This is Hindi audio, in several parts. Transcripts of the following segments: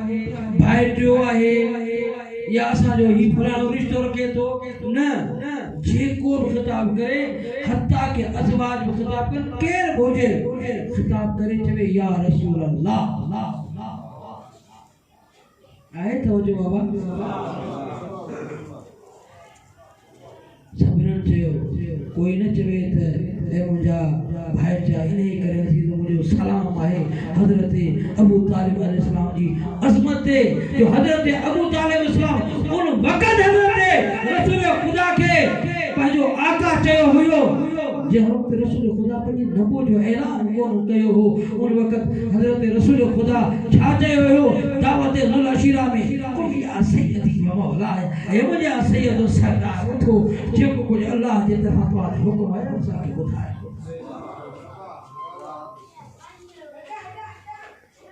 भाई टियो आहे या असांजो ही फलाणो रिश्तो रखे तो न जेको खिताब करे हत्ता के अज़वाज में खिताब कर केर बोझे खिताब करे चवे या रसूल अल्लाह आए तो जो बाबा सबरन चयो कोई न चवे त ए मुंजा भाई जा इने करे थी तो मुझे सलाम आहे हजरत अबू तालिब अलैहिस्सलाम जी अजमत है जो हजरत अबू तालिब अलैहिस्सलाम उन वक्त हजरत रसूल खुदा के पंहिंजो आका चयो हुयो जे वक्त रसूल खुदा पंहिंजी नबो जो ऐलान कोन कयो हो उन वक्त हजरत रसूल खुदा छा चयो हुयो दावत नुल अशीरा में कुल या सैयदी व मौलाए ए मुंहिंजा सैयद सरदार उठो जेको कुझु अल्लाह जे तरफ़ां तव्हां हुकुम आहे असांखे ॿुधाए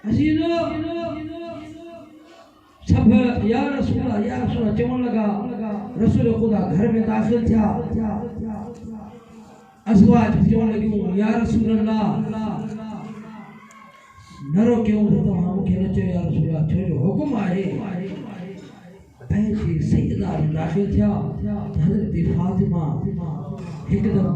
अजीजो सब या रसूल चवण लगा रसूल खुदा घर में दाखिल थिया अज़वाज चवण लगियूं या रसूल अल्लाह न रोकियो तव्हां मूंखे न चयो या रसूल अल्लाह छो जो हुकुम आहे पंहिंजी सैयदा में दाखिल थिया हज़रत फातिमा हिकदम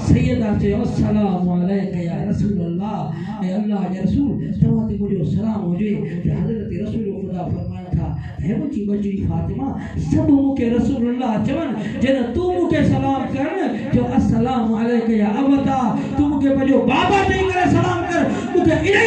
सैयदा से अस्सलाम वालेकुम या रसूल अल्लाह ए अल्लाह के रसूल तवा ते मुझे सलाम होजे हजरत रसूल खुदा फरमाया था हे मुझी बचड़ी फातिमा सब मुके रसूल अल्लाह चवन जन तू मुके सलाम कर जो अस्सलाम वालेकुम या अबता तू मुके बजो बाबा नहीं करे सलाम कर मुके इने